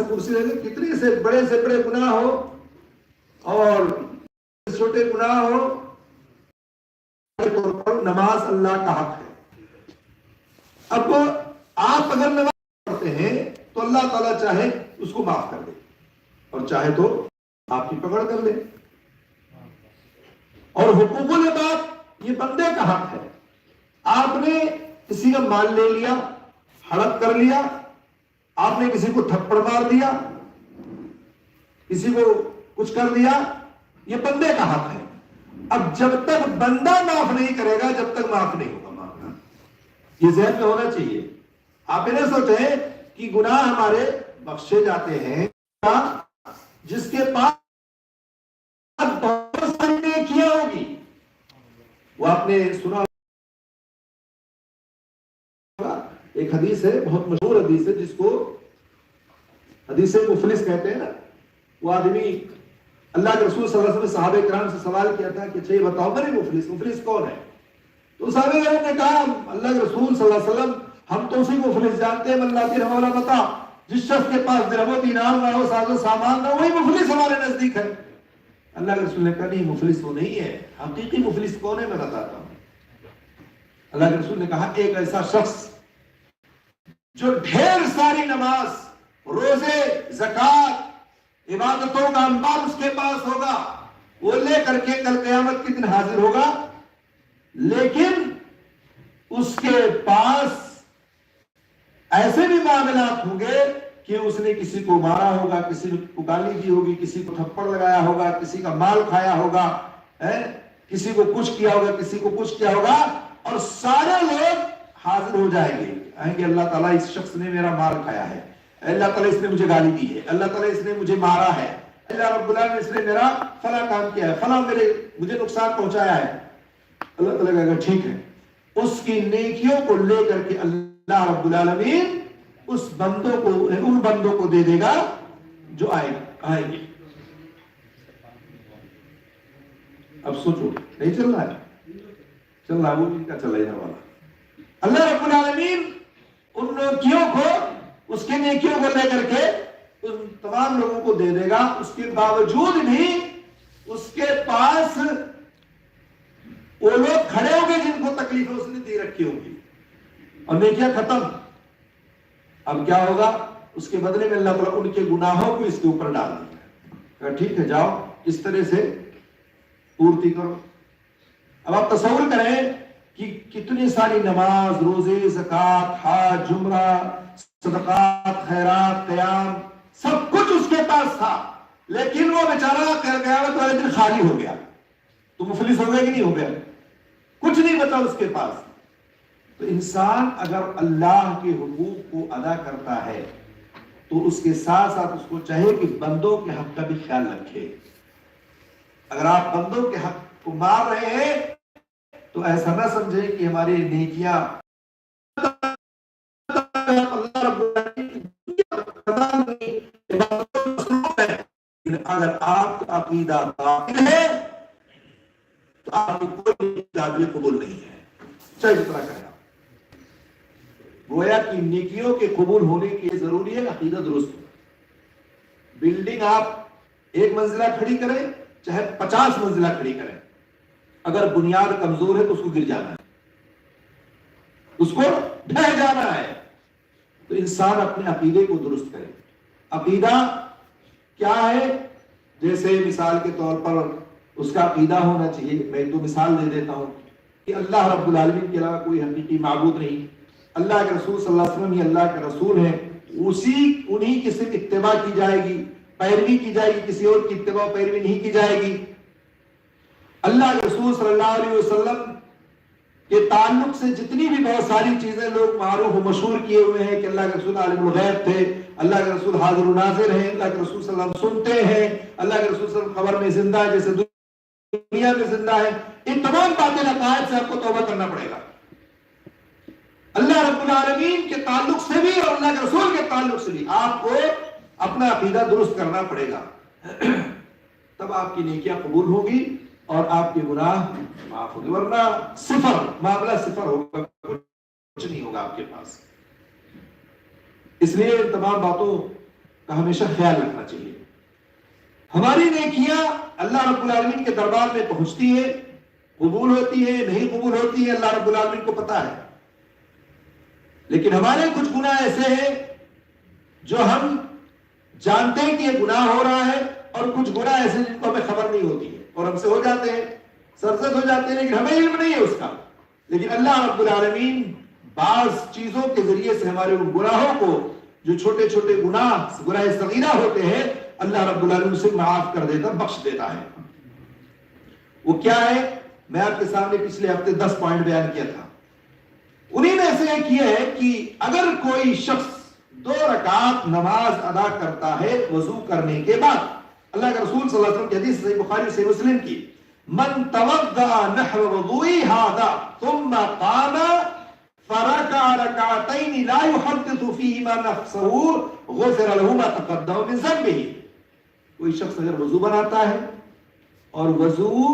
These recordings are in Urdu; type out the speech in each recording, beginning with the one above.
کرسی لے کے کتنے سے بڑے گناہ ہو اور چھوٹے گناہ ہو، طور پر نماز اللہ کا حق ہے۔ اب آپ اگر نماز پڑھتے ہیں تو اللہ تعالیٰ چاہے اس کو معاف کر دے اور چاہے تو آپ کی پکڑ کر لے۔ اور حقوق العباد یہ بندے کا حق ہے۔ آپ نے کسی کا مال لے لیا، ہڑپ کر لیا، آپ نے کسی کو تھپڑ مار دیا، کسی کو کچھ کر دیا، یہ بندے کا حق ہے۔ اب جب تک بندہ معاف نہیں کرے گا جب تک معاف نہیں ہوگا معاملہ، یہ ذہن میں ہونا چاہیے۔ آپ نہ سوچیں کہ گناہ ہمارے بخشے جاتے ہیں، جس کے پاس بہت ساری نیکیاں ہوگی۔ وہ آپ نے سنا ایک حدیث ہے، بہت مشہور حدیث ہے، جس کو حدیث مفلس کہتے ہیں نا۔ وہ آدمی اللہ کے رسول صلی اللہ علیہ وسلم صحابہ کرام سے سوال کیا تھا کہ چاہیے بتاؤ میرے مفلس کون ہے؟ تو صحابہ کرام نے کہا اللہ کے رسول صلی اللہ علیہ وسلم ہم تو اسی مفلس جانتے ہیں، اللہ کی رحمہ اللہ بتا، جس شخص کے پاس درہم و دینار نہ ہو، ساز و سامان نہ ہو، وہی مفلس ہمارے نزدیک ہے۔ اللہ کے رسول نے کہا نہیں، مفلس وہ نہیں ہے، حقیقی مفلس کون ہے میں بتاتا ہوں۔ اللہ کے رسول نے کہا ایک ایسا شخص جو ڈھیر ساری نماز، روزے، زکوٰۃ، عبادتوں کا انبار اس کے پاس ہوگا، وہ لے کر کے کل قیامت کے دن حاضر ہوگا، لیکن اس کے پاس ایسے بھی معاملات ہوں گے کہ اس نے کسی کو مارا ہوگا، کسی کو گالی دی ہوگی، کسی کو تھپڑ لگایا ہوگا، کسی کا مال کھایا ہوگا، کسی کو کچھ کیا ہوگا، کسی کو کچھ کیا ہوگا، اور سارے لوگ حاضر ہو جائیں گے، کہیں گے اللہ تعالیٰ اس شخص نے میرا مال کھایا ہے، اللہ تعالیٰ اس نے مجھے گالی دی ہے، اللہ تعالیٰ اس نے مجھے مارا ہے، اللہ رب العالمین اس نے میرا فلاں کام کیا ہے، فلاں مجھے نقصان پہنچایا ہے۔ اللہ تعالیٰ کہے گا ٹھیک ہے، اس کی نیکیوں کو لے کر کے اللہ رب العالمین اس بندوں کو، ان بندوں کو دے دے گا جو آئیں گے۔ اب سوچو، نہیں چل رہا ہے؟ چل رہا وہ ان کا چلا جانے والا۔ اللہ رب العالمین ان نیکیوں کو، اس کے نیکیوں کو لے کر کے ان تمام لوگوں کو دے دے گا، اس کے باوجود بھی اس کے پاس وہ لوگ کھڑے ہوں گے جن کو تکلیف اس نے دی رکھی ہوگی، اور نیکیاں ختم۔ اب کیا ہوگا؟ اس کے بدلے میں اللہ تعالیٰ ان کے گناہوں کو اس کے اوپر ڈال دے گا، ٹھیک ہے جاؤ اس طرح سے پورتی کرو۔ اب آپ تصور کریں کہ کتنی ساری نماز، روزے، زکوٰۃ، حج، عمرہ، صدقات، خیرات، قیام، سب کچھ اس کے پاس تھا، لیکن وہ بیچارہ قیامت والے دن خالی ہو گیا، تو مفلس ہو گیا کہ نہیں ہو گیا؟ کچھ نہیں بچا اس کے پاس۔ تو انسان اگر اللہ کے حقوق کو ادا کرتا ہے تو اس کے ساتھ ساتھ اس کو چاہیے کہ بندوں کے حق کا بھی خیال رکھے۔ اگر آپ بندوں کے حق کو مار رہے ہیں تو ایسا نہ سمجھیں کہ ہماری نیکیاں اگر آپ کا عقیدہ باطل ہے تو آپ کو کوئی قابل قبول نہیں ہے، چاہے جتنا کریں۔ گویا کہ نیکیوں کے قبول ہونے کے لیے ضروری ہے عقیدہ درست ہو۔ بلڈنگ آپ ایک منزلہ کھڑی کریں چاہے 50 منزلہ کھڑی کریں، اگر بنیاد کمزور ہے تو اس کو گر جانا ہے، اس کو ڈھہ جانا ہے۔ تو انسان اپنے عقیدے کو درست کرے۔ عقیدہ کیا ہے؟ جیسے مثال کے طور پر اس کا عقیدہ ہونا چاہیے، میں تو مثال دے دیتا ہوں کہ اللہ رب العالمین کے علاوہ کوئی حقیقی معبود نہیں، اللہ کے رسول صلی اللہ علیہ وسلم ہی اللہ کے رسول ہیں، انہی کی صرف اتباع کی جائے گی، پیروی کی جائے گی، کسی اور کی اتباع و پیروی نہیں کی جائے گی۔ اللہ کے رسول صلی اللہ علیہ وسلم کے تعلق سے جتنی بھی بہت ساری چیزیں لوگ معروف و مشہور کیے ہوئے ہیں کہ اللہ کے رسول عالم الغیب تھے، اللہ کے رسول حاضر و ناظر ہیں، اللہ کے رسول صلی اللہ علیہ وسلم سنتے ہیں، اللہ کے رسول صلی اللہ علیہ وسلم خبر میں زندہ ہے جیسے دنیا میں زندہ ہے، ان تمام باتیں عقائد سے آپ کو توبہ کرنا پڑے گا۔ اللہ رب العالمین کے تعلق سے بھی اور اللہ کے رسول کے تعلق سے بھی آپ کو اپنا عقیدہ درست کرنا پڑے گا، تب آپ کی نیکیاں قبول ہوگی اور آپ کے گناہ معاف ہوگی، ورنہ صفر، معاملہ صفر ہوگا، کچھ نہیں ہوگا آپ کے پاس۔ اس لیے ان تمام باتوں کا ہمیشہ خیال رکھنا چاہیے. ہماری نیکیاں اللہ رب العالمین کے دربار میں پہنچتی ہیں، قبول ہوتی ہے نہیں قبول ہوتی ہے اللہ رب العالمین کو پتا ہے. لیکن ہمارے کچھ گناہ ایسے ہیں جو ہم جانتے ہیں کہ یہ گناہ ہو رہا ہے، اور کچھ گناہ ایسے جن کو ہمیں خبر نہیں ہوتی ہے اور ہم سے ہو جاتے ہیں، سرزد ہو جاتے ہیں، لیکن ہمیں علم نہیں ہے اس کا. لیکن اللہ رب العالمین بعض چیزوں کے ذریعے سے ہمارے ان گناہوں کو، جو چھوٹے چھوٹے گناہ صغیرہ ہوتے ہیں، اللہ رب العالمین سے معاف کر دیتا، بخش دیتا ہے. وہ کیا ہے؟ میں آپ کے سامنے پچھلے ہفتے 10 پوائنٹ بیان کیا تھا. انہی میں سے ایک یہ ہے کہ اگر کوئی شخص 2 رکعت نماز ادا کرتا ہے وضو کرنے کے بعد، اللہ کے رسول صلی اللہ علیہ وسلم کی حدیث صحیح بخاری صحیح مسلم کی، من توضأ نحو وضوئی هذا ثم قام فركع ركعتين لا يحدث فيهما نفسه غفر له ما تقدم من ذنبه. کوئی شخص اگر وضو بناتا ہے اور وضو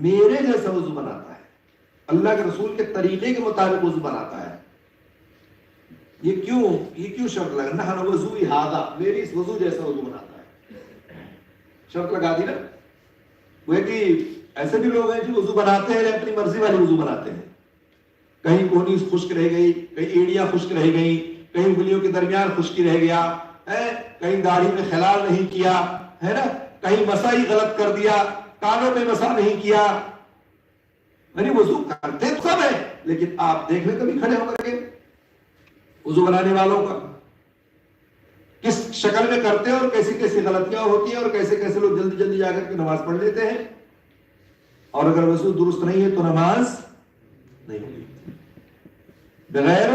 میرے جیسا وضو بناتا ہے، اللہ کے رسول کے طریقے کے مطابق وضو بناتا ہے، یہ کیوں شرط لگا؟ نحن وضوئی ہذا، میری اس وضو جیسا وضو بناتا ہے، شرط لگا دی نا. وہ کہ ایسے بھی لوگ ہیں جو وضو بناتے ہیں اپنی مرضی والے وضو بناتے ہیں، کہیں کونی خشک رہ گئی، کہیں ایڑیاں خشک رہ گئی، کہیں انگلیوں کے درمیان خشکی رہ گیا ہے، کہیں داڑھی میں خلال نہیں کیا ہے نا، کہیں مسا ہی غلط کر دیا، کانوں میں مسا نہیں کیا. یعنی وضو کرتے تو سب ہے، لیکن آپ دیکھ لیں کبھی کھڑے ہو کر کے وضو بنانے والوں کا کس شکل میں کرتے ہیں اور کیسی کیسی غلطیاں ہوتی ہیں، اور کیسے کیسے لوگ جلدی جلدی جا کر کے نماز پڑھ لیتے ہیں. اور اگر وضو درست نہیں ہے تو نماز نہیں ہوگی. بغیر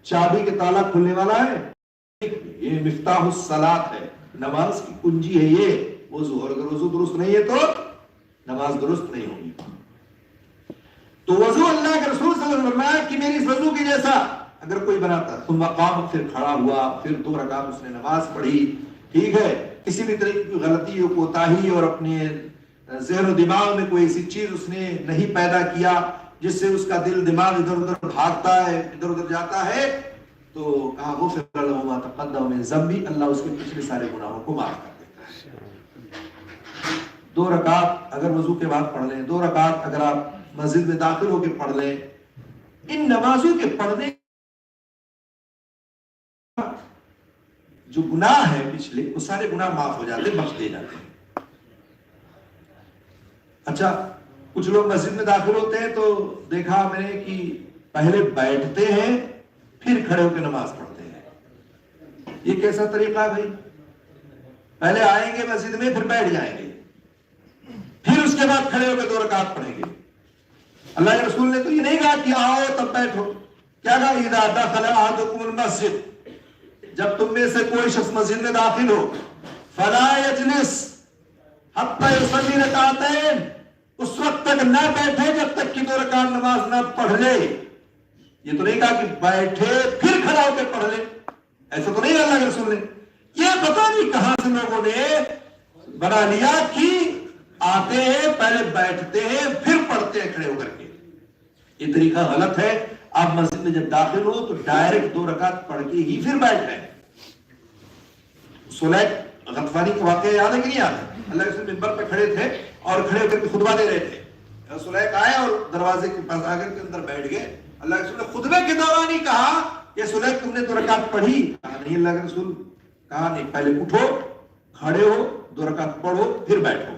چابی کے تالا کھلنے والا ہے، یہ مفتاح الصلاۃ ہے، نماز کی کنجی ہے یہ وضو. اور اگر وضو درست نہیں ہے تو نماز درست نہیں ہوگی. تو وضو اللہ کے رسول صلی اللہ علیہ وسلم فرمایا کہ میری اس وضو کی جیسا اگر کوئی بناتا، ثم قام، پھر کھڑا ہوا، پھر 2 رکعت اس نے نماز پڑھی، ٹھیک ہے، کسی بھی طرح کی غلطی اور کوتاہی اور اپنے ذہن و دماغ میں کوئی ایسی چیز اس نے نہیں پیدا کیا جس سے اس کا دل دماغ ادھر ادھر بھاگتا ہے، ادھر ادھر جاتا ہے، تو کہا غفر له ما تقدم من ذنبه، اللہ اس کے پچھلے سارے گناہوں کو معاف کر دیتا ہے. 2 رکعت اگر وضو کے بعد پڑھ لیں، 2 رکعت اگر آپ مسجد میں داخل ہو کے پڑھ لیں، ان نمازوں کے پڑھنے جو گناہ ہے پچھلے، وہ سارے گناہ معاف ہو جاتے، بخش دیے جاتے ہیں. اچھا، کچھ لوگ مسجد میں داخل ہوتے ہیں تو دیکھا میں نے کہ پہلے بیٹھتے ہیں پھر کھڑے ہو کے نماز پڑھتے ہیں. یہ کیسا طریقہ ہے بھائی؟ پہلے آئیں گے مسجد میں، پھر بیٹھ جائیں گے، پھر اس کے بعد کھڑے ہو کے 2 رکعت پڑھیں گے. اللہ کے رسول نے تو یہ نہیں کہا کہ آؤ تب بیٹھو. کیا کہا؟ اذا دخل احدکم المسجد، جب تم میں سے کوئی شخص مسجد میں داخل ہو، فلا یجلس حتی یصلی رکعتین، اس وقت تک نہ بیٹھے جب تک کہ 2 رکعت نماز نہ پڑھ لے. یہ تو نہیں کہا کہ بیٹھے پھر کھڑا ہو کے پڑھ لے، ایسا تو نہیں اللہ کے رسول نے. یہ پتہ نہیں کہاں سے لوگوں نے بنا لیا کہ آتے ہیں پہلے بیٹھتے ہیں پھر پڑھتے ہیں کھڑے ہو کر کے. یہ طریقہ غلط ہے. آپ مسجد میں جب داخل ہو تو ڈائریکٹ 2 رکعت پڑھ کے ہی پھر بیٹھ جائیں. سلیق غطفانی کا واقعہ یاد ہے کہ نہیں یاد ہے؟ اللہ کے رسول منبر پہ کھڑے تھے اور کھڑے ہو کر کے خطبہ دے رہے تھے. سلیق آئے اور دروازے کے پاس آ کر کے اندر بیٹھ گئے. اللہ کے رسول نے خطبے کے دوران ہی کہا کہ سلیق تم نے 2 رکعت پڑھی؟ کہا نہیں اللہ کے رسول. کہا نہیں، پہلے اٹھو، کھڑے ہو، 2 رکعت پڑھو، پھر بیٹھو.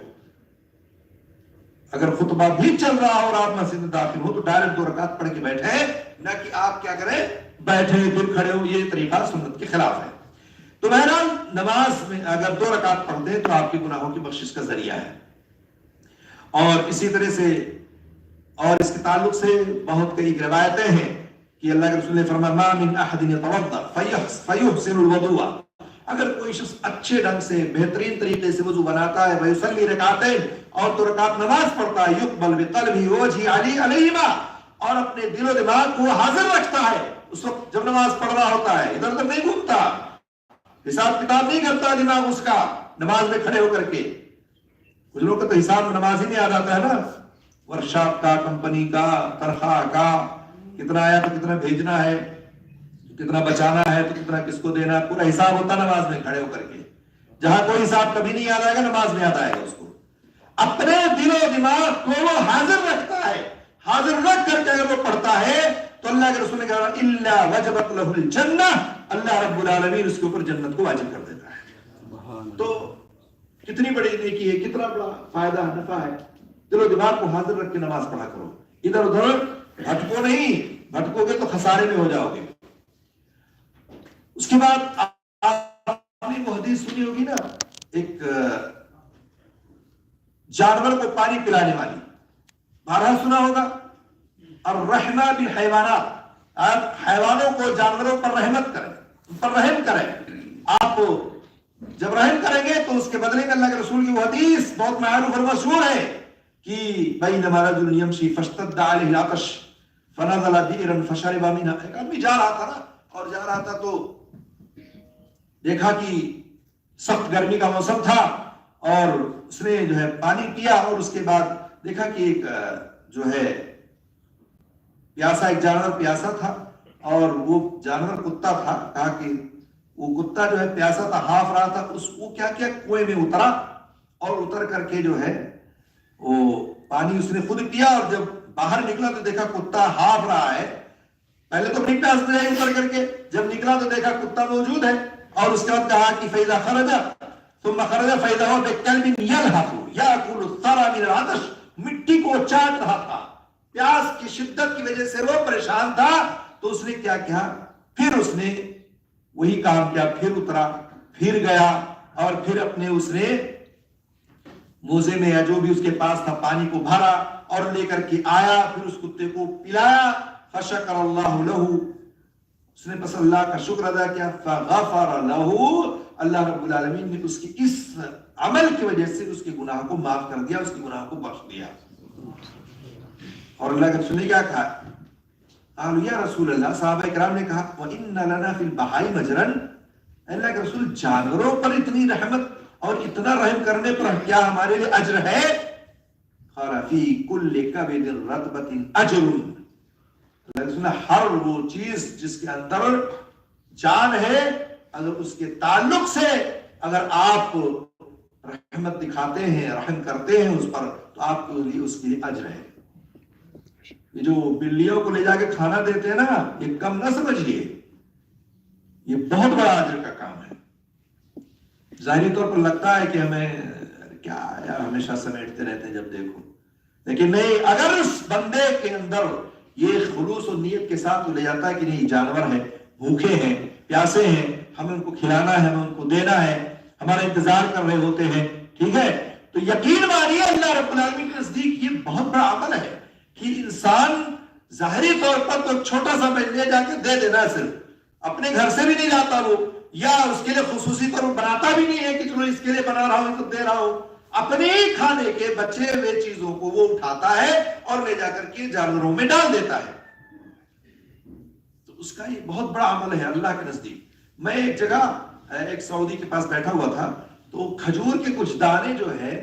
اگر خطبہ بھی چل رہا ہو اور آپ مسجد میں داخل ہو تو ڈائریکٹ 2 رکعت پڑھ کے بیٹھے، نہ کہ آپ کیا کریں، بیٹھے پھر کھڑے ہو. یہ طریقہ سنت کے خلاف ہے. تو بہرحال نماز میں اگر 2 رکعت پڑھ دیں تو آپ کے گناہوں کی بخشش کا ذریعہ ہے. اور اسی طرح سے اور اس کے تعلق سے بہت کئی روایتیں ہیں کہ اللہ کے رسول نے فرمایا ما من احد يتوضا فيحسن الوضوء، اگر کوئی شخص اچھے ڈھنگ سے بہترین طریقے سے وضو بناتا ہے، ويصلي رکعتين، اور 2 رکعت نماز پڑھتا ہے، يقبل بقلبه ووجهه عليهما، اور اپنے دل و دماغ کو حاضر رکھتا ہے اس وقت جب نماز پڑھ رہا ہوتا ہے، ادھر ادھر نہیں گھومتا، حساب کتاب نہیں کرتا دماغ اس کا نماز میں کھڑے ہو کر کے. کچھ لوگ کا تو حساب نماز ہی نہیں یاد آتا ہے نا، ورکشاپ کا، کمپنی کا، تنخواہ کا، کتنا آیا تو کتنا بھیجنا ہے. کتنا بچانا ہے تو کتنا کس کو دینا، پورا حساب ہوتا نماز میں کھڑے ہو کر کے. جہاں کوئی حساب کبھی نہیں یاد آئے گا نماز میں یاد آئے گا اس کو. اپنے دل و دماغ کو وہ حاضر رکھتا ہے، حاضر رکھ کر کے اگر وہ پڑھتا ہے تو اللہ کے رسول نے کہا الا وجبت له الجنہ، اللہ رب العالمین اس کے اوپر جنت کو واجب کر دیتا ہے. تو کتنی بڑی نیکی ہے، کتنا بڑا فائدہ نفع ہے. دل و دماغ کو حاضر رکھ کے نماز پڑھا کرو، ادھر ادھر بھٹکو نہیں، بھٹکو گے تو خسارے میں ہو جاؤ گے. اس کے بعد آپ نے وہ حدیث سنی ہوگی نا، ایک جانور کو پانی پلانے والی، بارہا سنا ہوگا. اور رحمہ بالحیوانات، آپ حیوانوں کو جانوروں پر رحمت کریں، ان پر رحم کریں. آپ جب رحم کریں گے تو اس کے بدلے میں اللہ کے رسول کی وہ حدیث بہت معروف اور مشہور ہے کہ بینما رجل یمشی فاشتد علیہ العطش فنزل بئرا فشرب منها. ایک آدمی جا رہا تھا نا، اور جا رہا تھا تو دیکھا کہ سخت گرمی کا موسم تھا، اور اس نے جو ہے پانی پیا، اور اس کے بعد دیکھا کہ ایک جو ہے پیاسا، ایک جانور پیاسا تھا، اور وہ جانور کتا تھا. کہا کہ وہ کتا جو ہے پیاسا تھا، ہاف رہا تھا، اس کو کیا کیا کنویں میں اترا، اور اتر کر کے جو ہے وہ پانی اس نے خود پیا، اور جب باہر نکلا تو دیکھا کتا ہاف رہا ہے. پہلے تو نہیں پیاس لگی اتر کر کے، جب نکلا تو دیکھا کتا موجود ہے، اور اس کے بعد کہا کہ فَإِذَا خَرَجَ ثُمَّ خَرَجَ فَإِذَا هُوَ بِكَلْبٍ يَلْهَثُ يَأْكُلُ الثَّرَى مِنَ الْعَطْشِ. مٹی کو چاٹ رہا تھا، پیاس کی شدت کی وجہ سے وہ پریشان تھا. تو اس نے کیا کیا، پھر اس نے وہی کام کیا، پھر اترا، پھر گیا، اور پھر اپنے اس نے موزے میں یا جو بھی اس کے پاس تھا پانی کو بھرا اور لے کر کے آیا، پھر اس کتے کو پلایا. فشکر اللہ لہ، اس نے بس اللہ کا شکر ادا کیا. فغفر لہ، اللہ رب العالمین نے اس کی اس عمل کی وجہ سے اس کے گناہ کو معاف کر دیا، اس کے گناہ کو بخش دیا. اور اللہ کے رسول نے کیا کہا، قالوا یا رسول اللہ، صحابہ کرام نے کہا وَإِنَّ لَنَا فِي الْبَحَائِمِ أَجْرًا، اللہ کے رسول جانوروں پر اتنی رحمت اور اتنا رحم کرنے پر کیا ہمارے لیے اجر ہے؟ قال فِي كُلِّ كَبِدٍ رَطْبَةٍ أَجْرٌ، اللہ کے رسول نے ہر وہ چیز جس کے اندر جان ہے، اگر اس کے تعلق سے اگر آپ رحمت دکھاتے ہیں، رحم کرتے ہیں اس پر، تو آپ کے لیے اس کے لیے اجر ہے. یہ جو بلیوں کو لے جا کے کھانا دیتے ہیں نا، یہ کم نہ سمجھیے، یہ بہت بڑا اجر کا کام ہے. ظاہری طور پر لگتا ہے کہ ہمیں کیا یار ہمیشہ سمیٹتے رہتے ہیں جب دیکھو، لیکن نہیں، اگر اس بندے کے اندر یہ خلوص و نیت کے ساتھ لے جاتا ہے کہ نہیں جانور ہیں، بھوکے ہیں، پیاسے ہیں، ہمیں ان کو کھلانا ہے، ہمیں ان کو دینا ہے، ہمارا انتظار کر رہے ہوتے ہیں، ٹھیک ہے، تو یقین مانیے اللہ رب العالمین کے نزدیک یہ بہت بڑا عمل ہے کہ انسان ظاہری طور پر تو چھوٹا سا لے جا کے دے دینا، صرف اپنے گھر سے بھی نہیں لاتا وہ، یا اس کے لیے خصوصی طور پر بناتا بھی نہیں ہے کہ چلو اس کے لیے بنا رہا ہوں تو دے رہا ہوں، اپنے ہی کھانے کے بچے ہوئے چیزوں کو وہ اٹھاتا ہے اور لے جا کر کے جانوروں میں ڈال دیتا ہے. تو اس کا یہ بہت بڑا عمل ہے اللہ کے نزدیک. میں ایک جگہ ایک سعودی کے پاس بیٹھا ہوا تھا، تو کھجور کے کچھ دانے جو ہے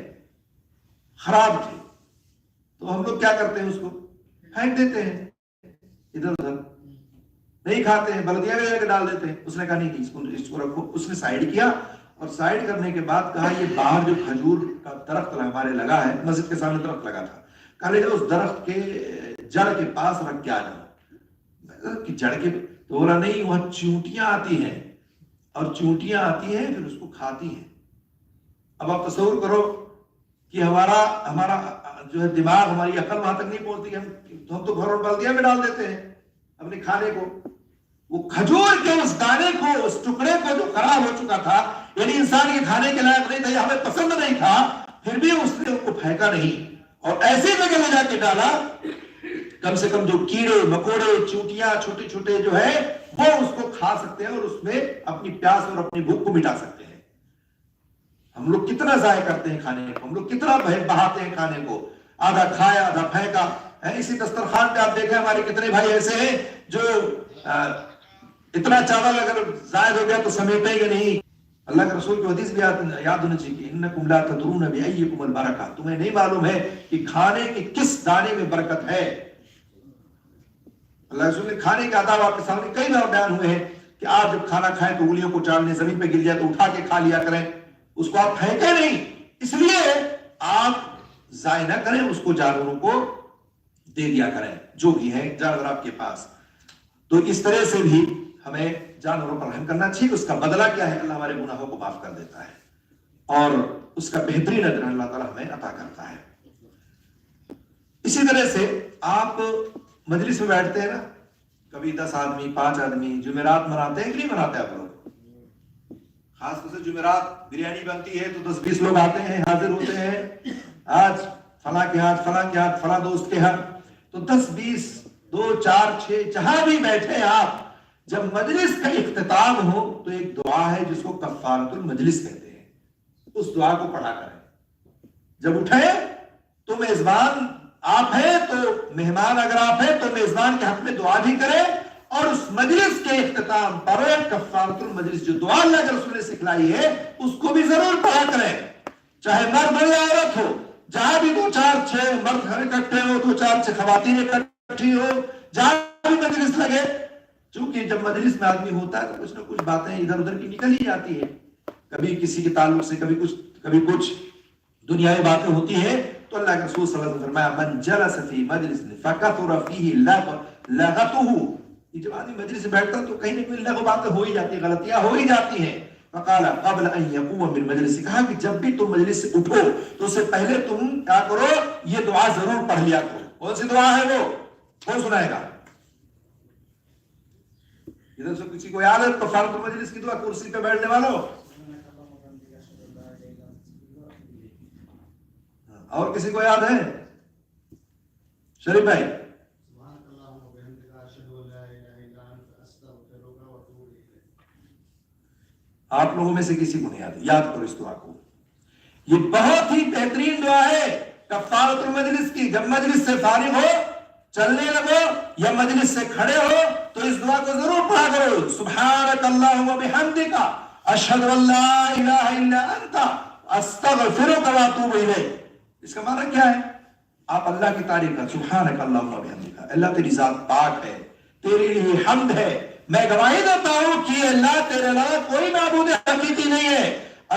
خراب تھے، تو ہم لوگ کیا کرتے ہیں، اس کو پھینک دیتے ہیں ادھر ادھر، نہیں کھاتے ہیں، بلدیاں میں جا کے ڈال دیتے ہیں. اس نے کہا نہیں اس کو رکھو. اس نے سائیڈ کیا، اور سائیڈ کرنے کے بعد کہا یہ باہر جو کھجور کا درخت ہمارے لگا ہے، مسجد کے سامنے درخت لگا تھا، کہا لے جاؤ اس درخت کے جڑ کے پاس رکھ کے آ جاؤ. کہ جڑ کے تو بولا نہیں، وہاں چونٹیاں آتی ہیں، اور چونٹیاں آتی ہیں پھر اس کو کھاتی ہیں. اب آپ تصور کرو کہ ہمارا جو ہے دماغ، ہماری عقل وہاں تک نہیں پہنچتی، ہم تو گھر اور بلدیاں میں ڈال دیتے ہیں اپنے کھانے کو. وہ کھجور کے اس دانے کو، اس ٹکڑے کو جو خراب ہو چکا تھا، یعنی انسان کے کھانے کے لائق نہیں تھا، یا ہمیں پسند نہیں تھا، پھر بھی اس نے ان کو پھینکا نہیں، اور ایسی جگہ لے جا کے ڈالا کم سے کم جو کیڑے مکوڑے چونٹیاں چھوٹے چھوٹے جو ہے وہ اس کو کھا سکتے ہیں، اور اس میں اپنی پیاس اور اپنی بھوک کو مٹا سکتے ہیں. ہم لوگ کتنا ضائع کرتے ہیں کھانے کو، ہم لوگ کتنا بہاتے ہیں کھانے کو، آدھا کھایا آدھا پھینکا. اسی دسترخوان پہ آپ دیکھیں ہمارے کتنے بھائی ایسے ہیں جو اتنا چاول اگر زائد ہو گیا تو سمیٹیں گے نہیں. اللہ کے رسول کی حدیث بھی یاد ہونا چاہیے کہ انکم لا تدرون بأیکم البرکہ، تمہیں نہیں معلوم ہے کہ کھانے کے کس دانے میں برکت ہے. اللہ کے رسول نے کھانے کے آداب آپ کے سامنے کئی بار بیان ہوئے ہیں کہ آپ جب کھانا کھائیں تو انگلیوں کو چاڑنے، زمین پہ گر جائے تو اٹھا کے کھا لیا کریں، اس کو آپ پھینکیں نہیں، اس لیے آپ ضائع نہ کریں، اس کو جانوروں کو دے دیا کریں جو بھی ہے جانور آپ کے پاس۔ تو اس طرح سے بھی ہمیں جانوروں پر رحم کرنا چاہیے۔ اس کا بدلہ کیا ہے؟ اللہ ہمارے گناہوں کو معاف کر دیتا ہے اور اس کا بہترین اجر اللہ تعالیٰ ہمیں عطا کرتا ہے۔ اسی طرح سے آپ مجلس میں بیٹھتے ہیں نا، کبھی 10 آدمی 5 آدمی جمعرات مناتے ہیں کہ نہیں مناتے آپ لوگ؟ خاص طور سے جمعرات بریانی بنتی ہے تو 10-20 لوگ آتے ہیں، حاضر ہوتے ہیں، آج فلاں کے ہاتھ فلاں کے ہاتھ فلاں دوست کے ہاتھ، تو 10-20 2 4 6 جہاں بھی بیٹھے آپ، جب مجلس کا اختتام ہو تو ایک دعا ہے جس کو کفارۃ المجلس کہتے ہیں، اس دعا کو پڑھا کریں۔ جب اٹھیں تو میزبان آپ ہیں تو مہمان اگر آپ ہیں تو میزبان کے حق میں دعا بھی کریں، اور اس مجلس کے اختتام پر کفارۃ المجلس جو دعا اللہ کے رسول نے سکھلائی ہے اس کو بھی ضرور پڑھا کریں، چاہے مرد ہو یا عورت ہو، جہاں بھی 2 4 6 مرد اکٹھے ہو، 2 4 6 خواتین اکٹھی ہو، جہاں بھی مجلس لگے، چونکہ جب مجلس میں آدمی ہوتا ہے تو کچھ نہ کچھ باتیں ادھر ادھر کی نکل ہی جاتی ہے، کبھی کسی کے تعلق سے کبھی کچھ دنیاوی باتیں ہوتی ہیں، تو اللہ کے رسول صلی اللہ علیہ وسلم نے فرمایا من جلس فی مجلس فکثر فیہ لغته، یہ جب آدمی مجلس میں بیٹھتا ہے تو کہیں نہ کہیں لغو باتیں ہو ہی جاتی ہیں، غلطیاں ہو ہی جاتی ہیں۔ فقال قبل ان يقوم من مجلس، کہا کہ جب بھی تم مجلس سے اٹھو تو اس سے پہلے تم کیا کرو، یہ دعا ضرور پڑھ لیا کرو۔ کون سی دعا ہے وہ؟ کون سنائے گا؟ ادھر سے کسی کو یاد ہے کفارۃ المجلس کی دعا؟ کرسی پہ بیٹھنے والوں، اور کسی کو یاد ہے؟ شریف بھائی، آپ لوگوں میں سے کسی کو نہیں یاد کرو اس دعا کو، یہ بہت ہی بہترین دعا ہے کفارۃ المجلس کی۔ جب مجلس سے فارغ ہو، چلنے لگو یا مجلس سے کھڑے ہو تو اس دعا کو ضرور پڑھا کرو، سبحانک اللہم وبحمدک اشہد ان لا الہ الا انت استغفرک واتوب الیک۔ اس کا معنی کیا ہے؟ آپ اللہ کی تعریف کریں، سبحانک اللہم وبحمدک، اللہ تیری ذات پاک ہے، تیرے لیے حمد ہے، میں گواہی دیتا ہوں کہ اللہ تیرے علاوہ کوئی معبود حقیقی نہیں ہے،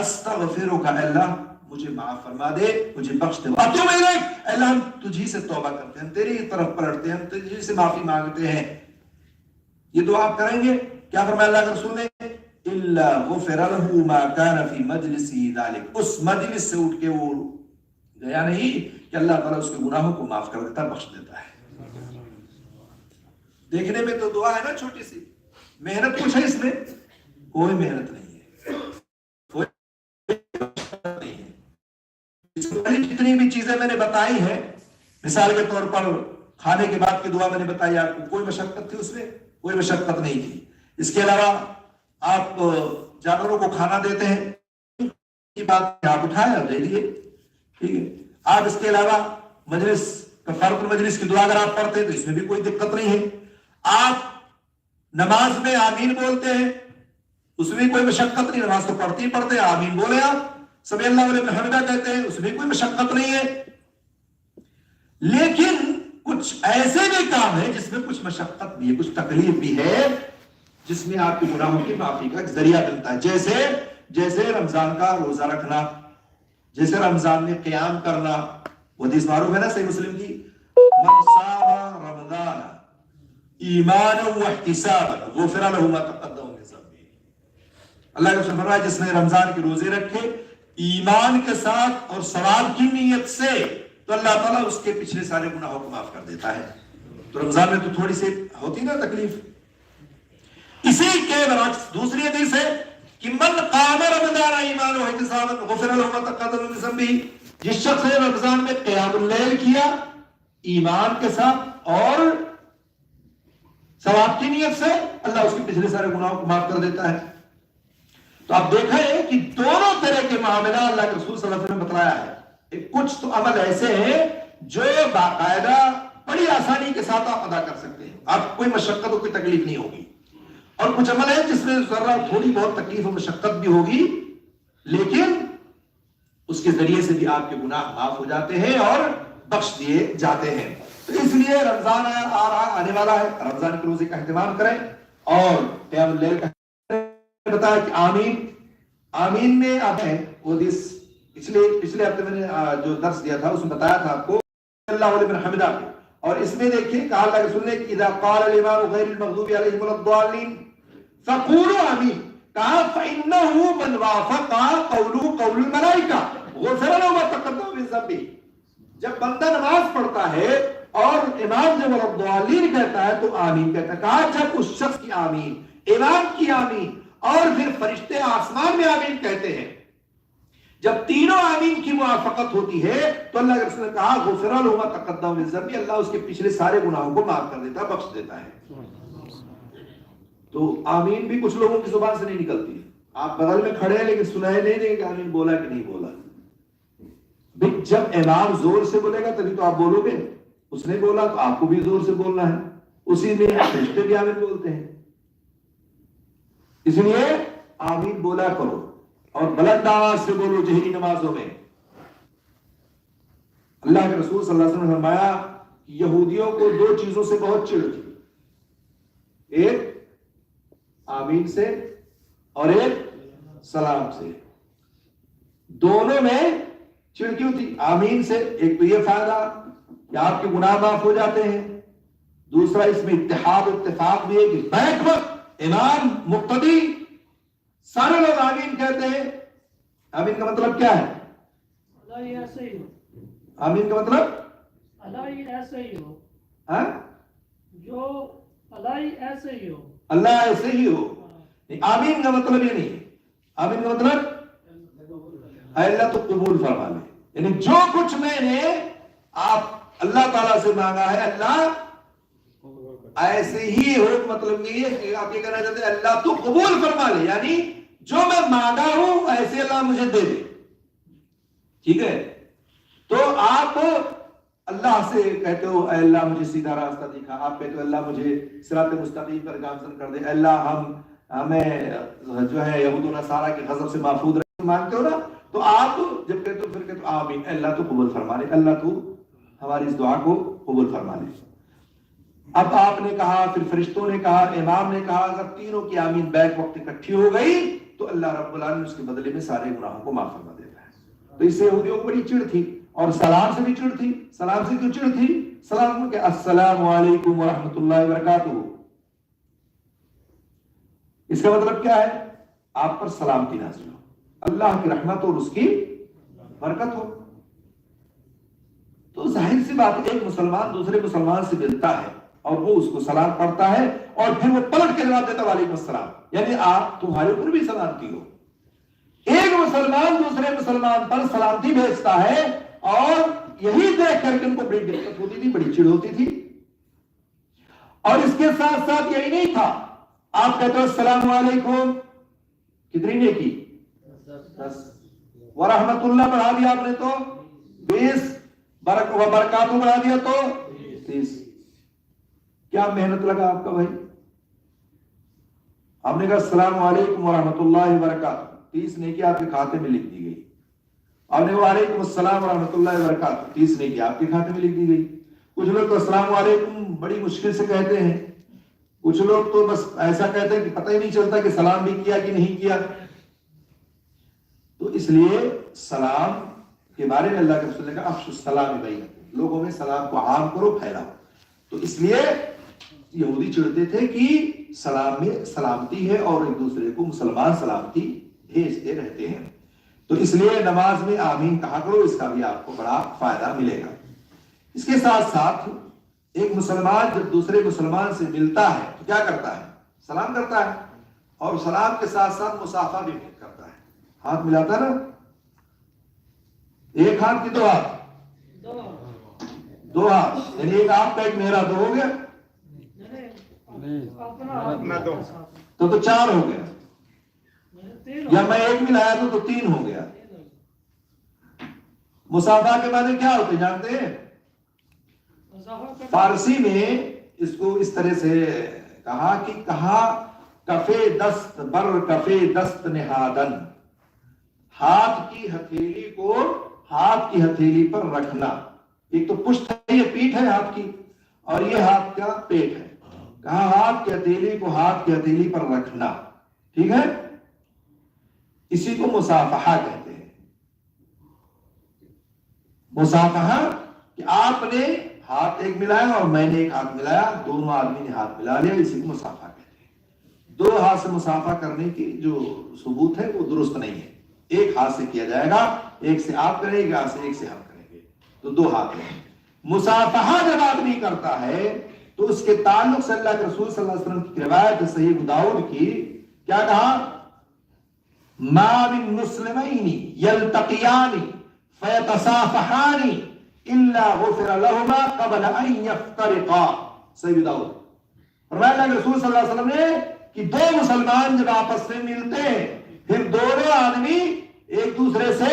استغفرک، اللہ مجھے معاف فرما دے، مجھے بخش دے، واتوب الیک، اللہ ہم تجھی سے توبہ کرتے ہیں، تیری طرف پلٹتے ہیں، ہم تجھی سے معافی مانگتے ہیں۔ یہ دعا آپ کریں گے، کیا فرمایا اللہ کے رسول نے؟ الا غفر له ما كان في مجلسه ذلك، اس مجلس سے اٹھ کے وہ گیا نہیں کہ اللہ تعالیٰ اس کے گناہوں کو معاف کر دیتا، بخش دیتا ہے۔ دیکھنے میں تو دعا ہے نا چھوٹی سی، محنت کچھ ہے اس میں؟ کوئی محنت نہیں ہے، کوئی محنت نہیں ہے۔ اس کو پہلے جتنی بھی چیزیں میں نے بتائی ہیں، مثال کے طور پر کھانے کے بعد کی دعا میں نے بتائی آپ کو، کوئی مشقت تھی اس میں؟ کوئی مشقت نہیں تھی۔ اس کے علاوہ آپ جانوروں کو کھانا دیتے ہیں، یہ بات آپ اٹھائے اور دے دیے، ٹھیک ہے۔ آپ اس کے علاوہ مجلس کفارۃ المجلس کی دعا اگر آپ پڑھتے ہیں تو اس میں بھی کوئی دقت نہیں ہے۔ آپ نماز میں آمین بولتے ہیں، اس میں کوئی مشقت نہیں، نماز تو پڑھتے ہی پڑھتے ہیں، آمین بولے آپ، سمی اللہ علیہ حمدہ کہتے ہیں، اس میں کوئی مشقت نہیں ہے۔ لیکن کچھ ایسے بھی کام ہے جس میں کچھ مشقت بھی ہے، کچھ تکلیف بھی ہے، جس میں آپ کے گناہوں کی معافی کا ذریعہ بنتا ہے، جیسے رمضان کا روزہ رکھنا، جیسے رمضان میں قیام کرنا۔ وہ حدیث معروف ہے نا صحیح مسلم کی، من صام رمضان ایمانا واحتسابا غفر له ما تقدم من ذنبه۔ اللہ کے رسول فرمایا جس نے رمضان کے روزے رکھے ایمان کے ساتھ اور ثواب کی نیت سے تو اللہ تعالیٰ اس کے پچھلے سارے گناہوں کو معاف کر دیتا ہے۔ تو رمضان میں تو تھوڑی سی ہوتی نا تکلیف۔ اسی کے برعکس دوسری حدیث ہے کہ من قام رمضان ایمانا واحتسابا غفر له ما تقدم من ذنبه، جس شخص نے رمضان میں قیام اللیل کیا ایمان کے ساتھ اور ثواب کی نیت سے، اللہ اس کے پچھلے سارے گناہوں کو معاف کر دیتا ہے۔ تو آپ دیکھیں کہ دونوں طرح کے معاملات اللہ کے رسول صلی اللہ علیہ وسلم نے بتلایا ہے۔ کچھ تو عمل ایسے ہیں جو باقاعدہ بڑی آسانی کے ساتھ آپ ادا کر سکتے ہیں، آپ کوئی مشقت اور کوئی تکلیف نہیں ہوگی، اور کچھ عمل ہے جس میں ذرا تھوڑی بہت تکلیف اور مشقت بھی ہوگی، لیکن اس کے ذریعے سے بھی آپ کے گناہ معاف ہو جاتے ہیں اور بخش دیے جاتے ہیں۔ تو اس لیے رمضان آ رہا آنے والا ہے، رمضان کے روزے کا اہتمام کریں اور قیام اللیل کا بتایا کہ آمین آمین میں آپ ہیں وہ پچھلے ہفتے میں نے جو درس دیا تھا اس میں بتایا تھا آپ کو اللہ علیہ من حمدہ، اور اس میں دیکھیں کہا اللہ رسول نے کہ اذا قال الامام غیر المغضوب علیہم ولا الضالین فقولوا آمین، کہا فإنه من وافق قوله قول الملائکہ غفر له ما تقدم من ذنبہ۔ جب بندہ نماز پڑھتا ہے اور امام جب ولا الضالین کہتا ہے تو آمین کہتا ہے، کہا جب اس شخص کی آمین، امام کی آمین اور پھر فرشتے آسمان میں آمین کہتے ہیں، جب تینوں آمین کی موافقت ہوتی ہے تو اللہ کے رسول نے کہا غفر له ما تقدم من ذنبہ، اللہ اس کے پچھلے سارے گناہوں کو معاف کر دیتا ہے، بخش دیتا ہے۔ تو آمین بھی کچھ لوگوں کی زبان سے نہیں نکلتی، آپ بغل میں کھڑے ہیں لیکن سنائی نہیں دیں کہ آمین بولا کہ نہیں بولا۔ جب امام زور سے بولے گا تبھی تو آپ بولو گے، اس نے بولا تو آپ کو بھی زور سے بولنا ہے، اسی میں فرشتے بھی آمین بولتے ہیں۔ اس لیے آمین بولا کرو اور بلند آواز سے بولو جہری نمازوں میں۔ اللہ کے رسول صلی اللہ علیہ وسلم نے فرمایا کہ یہودیوں کو دو چیزوں سے بہت چڑ تھی، ایک آمین سے اور ایک سلام سے، دونوں میں چڑ کیوں تھی؟ آمین سے ایک تو یہ فائدہ کہ آپ کے گناہ معاف ہو جاتے ہیں، دوسرا اس میں اتحاد اتفاق بھی ہے کہ بیک وقت امام مقتدی سارے لوگ آمین کہتے ہیں۔ آمین کا مطلب کیا ہے؟ آمین کا مطلب اللہ ایسے ہی ہو، ہاں جو اللہ ایسے ہی ہو، اللہ ایسے ہی ہو۔ آمین کا مطلب یہ نہیں ہے، آمین کا مطلب اے اللہ تو قبول فرما لے، یعنی جو کچھ میں نے آپ اللہ تعالیٰ سے مانگا ہے اللہ ایسے ہی ہو، مطلب یہ ہے کہ آپ یہ کہنا چاہتے ہیں اللہ تو قبول فرما لے، یعنی جو میں مانگا ہوں ایسے اللہ مجھے دے دے، ٹھیک ہے؟ تو آپ اللہ سے کہتے ہو اے اللہ مجھے سیدھا راستہ دکھا، آپ کہتے ہو اللہ مجھے صراط مستقیم پر گامزن کر دے، اللہ ہمیں جو ہے یہود و نصارہ کے غضب سے محفوظ رکھ، مانگتے ہو نا، تو آپ جب کہتے ہو پھر کہتے ہو آمین، اللہ تو قبول فرما لے، اللہ تو ہماری اس دعا کو قبول فرما لے۔ اب آپ نے کہا، پھر فرشتوں نے کہا، امام نے کہا، اگر تینوں کی آمین بیک وقت اکٹھی ہو گئی تو اللہ رب العالمین اس کے بدلے میں سارے گناہوں کو معاف فرما دیتا ہے۔ تو اس سے یہودیوں کو بڑی چڑ تھی، اور سلام سے بھی چڑ تھی۔ سلام سے کیوں چڑ تھی؟ سلام کو کہ السلام علیکم ورحمۃ اللہ وبرکاتہ، اس کا مطلب کیا ہے؟ آپ پر سلامتی نازل ہو، اللہ کی رحمت اور اس کی برکت ہو۔ تو ظاہر سی بات، ایک مسلمان دوسرے مسلمان سے ملتا ہے اور وہ اس کو سلام پڑھتا ہے اور پھر وہ پلٹ کے جواب دیتا وعلیکم السلام، یعنی آپ تمہارے اوپر بھی سلامتی ہو۔ ایک مسلمان دوسرے مسلمان پر سلامتی بھیجتا ہے اور یہی دیکھ کر کے ان کو بڑی دقت ہوتی تھی، بڑی چڑ ہوتی تھی۔ اور اس کے ساتھ ساتھ یہی نہیں تھا، آپ کہتے ہو السلام علیکم، کتنی نیکی؟ 10، ورحمت اللہ بڑھا دیا آپ نے تو 20، برکاتہ بڑھا دیا تو 30۔ کیا محنت لگا آپ کا بھائی؟ آپ نے کہا السلام علیکم ورحمۃ اللہ وبرکاتہ، 30 نیکی آپ کے کھاتے میں لکھ دی گئی۔ آپ نے وعلیکم السلام ورحمۃ اللہ وبرکاتہ، 30 نیکی آپ کے کھاتے میں لکھ دی گئی۔ کچھ لوگ تو السلام علیکم بڑی مشکل سے کہتے ہیں، کچھ لوگ تو بس ایسا کہتے ہیں کہ پتہ ہی نہیں چلتا کہ سلام بھی کیا کہ نہیں کیا۔ تو اس لیے سلام کے بارے میں اللہ کے رسول نے کہا افشوا السلام بینکم، لوگوں میں سلام کو عام کرو، پھیلاؤ۔ تو اس لیے یہودی چڑھتے تھے کہ سلام میں سلامتی ہے اور ایک دوسرے کو مسلمان سلامتی بھیجتے رہتے ہیں۔ تو اس لیے نماز میں آمین کہا کرو، اس کا بھی آپ کو بڑا فائدہ ملے گا۔ اس کے ساتھ ساتھ ایک مسلمان جب دوسرے مسلمان سے ملتا ہے تو کیا کرتا ہے؟ سلام کرتا ہے، اور سلام کے ساتھ ساتھ مصافحہ بھی کرتا ہے، ہاتھ ملاتا نا، ایک ہاتھ کی دو ہاتھ، دو ہاتھ، یعنی ایک آپ کا ایک میرا، دو ہو گیا تو 4 ہو گیا، یا میں ایک ملایا تو 3 ہو گیا۔ مصافحہ کے معنی کیا ہوتے جانتے ہیں؟ فارسی میں اس کو اس طرح سے کہا کہ کفے دست بر کفے دست نہادن، ہاتھ کی ہتھیلی کو ہاتھ کی ہتھیلی پر رکھنا، ایک تو پشت ہے، یہ پیٹھ ہے ہاتھ کی، اور یہ ہاتھ کا پیٹ ہے. کہا ہاتھ کی ہتھیلی کو ہاتھ کی ہتھیلی پر رکھنا. ٹھیک ہے، اسی کو مصافحہ کہتے ہیں. مصافحہ کہ آپ نے ہاتھ ایک ملایا اور میں نے ایک ہاتھ ملایا، دونوں آدمی نے ہاتھ ملا لیا، اسی کو مصافحہ کہتے ہیں. دو ہاتھ سے مصافحہ کرنے کی جو ثبوت ہے وہ درست نہیں ہے. ایک ہاتھ سے کیا جائے گا، ایک سے آپ کریں گے، ایک ہاتھ سے ایک سے ہم کریں گے، تو دو ہاتھ ہیں. مصافحہ جب آدمی کرتا ہے تو اس کے تعلق سے اللہ کے رسول صلی اللہ علیہ وسلم کی روایت صحیح ابو داؤد کی کیا کہا؟ ما من مسلمین یلتقیان فیتصافحان الا غفر لهما قبل ان یفترقا. صحیح ابو داؤد. فرمایا اللہ کے رسول صلی اللہ علیہ وسلم نے کہ دو مسلمان جب آپس میں ملتے ہیں پھر دونوں آدمی ایک دوسرے سے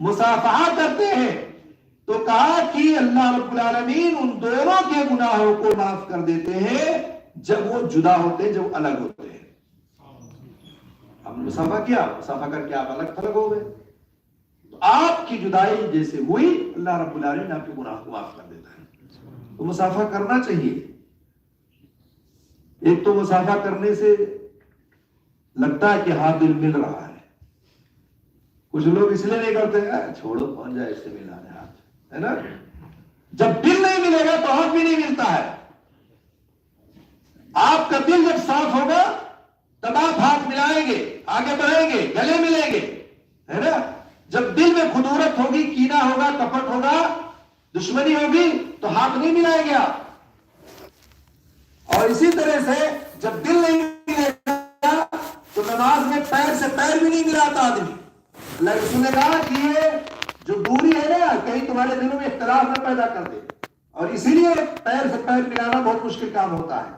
مصافحہ کرتے ہیں تو کہا کہ اللہ رب العالمین ان دونوں کے گناہوں کو معاف کر دیتے ہیں جب وہ جدا ہوتے ہیں، جب الگ ہوتے ہیں. ہم نے مصافحہ کیا، مصافحہ کر کے آپ الگ تھلگ ہو گئے، تو آپ کی جدائی جیسے ہوئی اللہ رب العالمین آپ کے گناہ کو معاف کر دیتا ہے. تو مصافحہ کرنا چاہیے. ایک تو مصافحہ کرنے سے لگتا ہے کہ ہاں دل مل رہا ہے. کچھ لوگ اس لیے نہیں کرتے ہیں چھوڑو کون جائے اس سے ملانے ہاتھ، ہے نا. جب دل نہیں ملے گا تو ہاتھ بھی نہیں ملتا ہے. آپ کا دل جب صاف ہوگا تب آپ ہاتھ ملائیں گے، آگے بڑھیں گے، گلے ملیں گے، ہے نا. جب دل میں خدورت ہوگی، کینہ ہوگا، کپٹ ہوگا، دشمنی ہوگی تو ہاتھ نہیں ملائیں گے آپ. اور اسی طرح سے جب دل نہیں ملے گا تو نماز میں پیر سے پیر بھی نہیں ملاتا آدمی. اللہ کے رسول نے کہا کہ یہ جو دوری ہے نا کہیں تمہارے دلوں میں اختلاف نہ پیدا کر دے، اور اسی لیے پیر سے پیر ملانا بہت مشکل کام ہوتا ہے.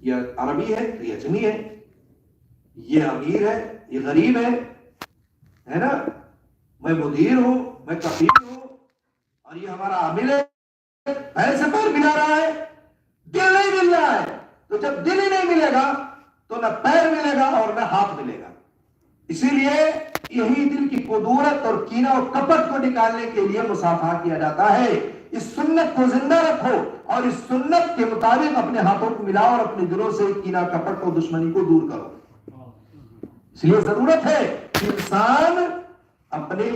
یہ عربی ہے، یہ اجمی ہے، یہ امیر ہے، یہ غریب ہے نا. میں مدیر ہوں، میں کفیل ہوں، اور یہ ہمارا عامل ہے. پیر سے پیر ملا رہا ہے، دل نہیں مل رہا ہے. تو جب دل ہی نہیں ملے گا تو نہ پیر ملے گا اور نہ ہاتھ ملے گا. اسی لیے یہی دل کی قدورت اور کینہ اور کپٹ کو نکالنے کے لیے مصافحہ کیا جاتا ہے. اس سنت کو زندہ رکھو اور اس سنت کے مطابق اپنے ہاتھوں کو ملاؤ اور اپنے دلوں سے کینہ کپٹ اور دشمنی کو دور کرو. اس لیے ضرورت ہے کہ انسان اپنے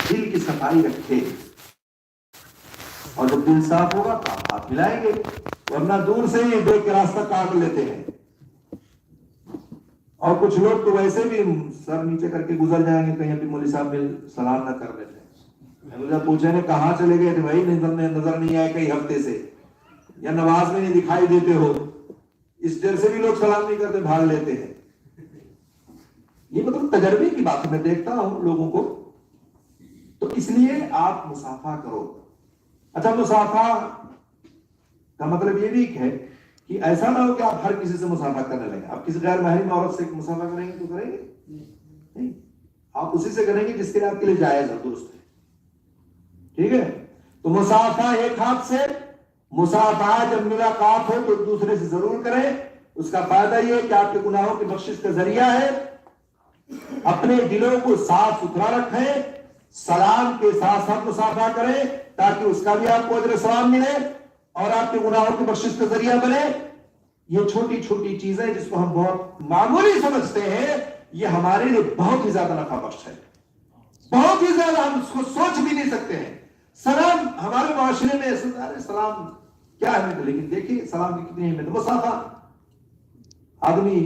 دل کی صفائی رکھے، اور جب دل صاف ہوگا تو آپ ہاتھ ملائیں گے، ورنہ دور سے ہی دیکھ کے راستہ کاٹ لیتے ہیں. اور کچھ لوگ تو ویسے بھی سر نیچے کر کے گزر جائیں گے، کہیں بھی مولوی صاحب میں سلام نہ کر لیتے ہیں. مجھے پوچھے نے کہاں چلے گئے تھے بھائی، نظر نہیں آئے کئی ہفتے سے، یا نماز میں نہیں دکھائی دیتے ہو. اس ڈر سے بھی لوگ سلام نہیں کرتے، بھاگ لیتے ہیں. یہ مطلب تجربے کی بات میں دیکھتا ہوں لوگوں کو. تو اس لیے آپ مصافحہ کرو. اچھا، مصافحہ کا مطلب یہ بھی ہے کہ ایسا نہ ہو کہ آپ ہر کسی سے مصافحہ کرنے لگے. آپ کسی غیر محرم عورت سے مصافحہ کریں گے تو کریں گے نہیں، آپ اسی سے کریں گے جس کے لیے آپ کے لیے جائز ہے، درست ہے. ٹھیک ہے. تو مصافحہ ایک ہاتھ سے. مصافحہ جب ملاقات ہو تو ایک دوسرے سے ضرور کریں. اس کا فائدہ یہ ہے کہ آپ کے گناہوں کی بخشش کا ذریعہ ہے. اپنے دلوں کو صاف ستھرا رکھیں، سلام کے ساتھ ساتھ مصافحہ کریں تاکہ اس کا بھی آپ کو اجر ثواب ملے اور آپ کے گناہوں کی بخشش کا ذریعہ بنے. یہ چھوٹی چھوٹی چیزیں جس کو ہم بہت معمولی سمجھتے ہیں، یہ ہمارے لیے بہت ہی زیادہ نفع بخش ہے، بہت ہی زیادہ. ہم اس کو سوچ بھی نہیں سکتے ہیں. سلام ہمارے معاشرے میں ایسے سلام کیا ہے، لیکن دیکھیے سلام کی کتنی اہمیت. مصافحہ آدمی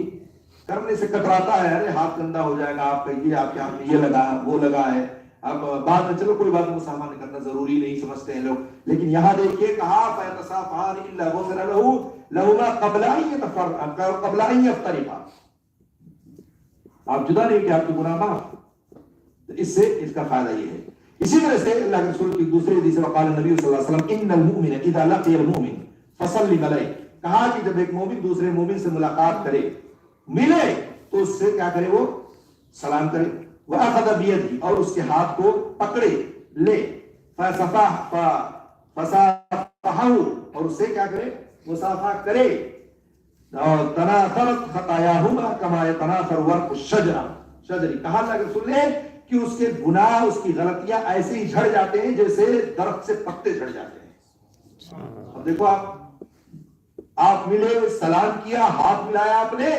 کرنے سے کتراتا ہے، ارے ہاتھ گندا ہو جائے گا آپ کا، یہ آپ کے ہاتھ میں یہ لگا ہے وہ لگا ہے. اب بعد میں چلو کوئی بات نہیں، مصافحہ نہیں کرنا ضروری نہیں سمجھتے ہیں لوگ، لیکن یہاں دیکھیے کہا فَيَتَصَافَحَانِ إِلَّا غُفِرَ لَهُمَا قَبْلَ أَن يَفْتَرِقَا. آپ جدا نہیں کہ آپ کے گناہ معاف. اس سے اس کا فائدہ یہ ہے. اسی طرح سے اللہ کے رسول کی دوسری حدیث میں قال نبی صلی اللہ علیہ وسلم ان المؤمن اذا لقي المؤمن فسلم علیہ. کہا کہ جب ایک مومن دوسرے مومن سے ملاقات کرے، ملے، تو اس سے کیا کرے، وہ سلام کرے. وَأَخَذَ بِيَدِهِ، اور اس کے ہاتھ کو پکڑے لے. فَصَافَحَهُ، اور اس سے کیا کرے، مصافحہ کرے. اور تناثرت خطاياهما كما يتناثر ورق الشجر. کہا اللہ کے رسول نے کہ اس کے گناہ، اس کی غلطیاں ایسے ہی جھڑ جاتے ہیں جیسے درخت سے پتے جھڑ جاتے ہیں. اب دیکھو آپ ملے، سلام کیا، ہاتھ ملایا آپ نے،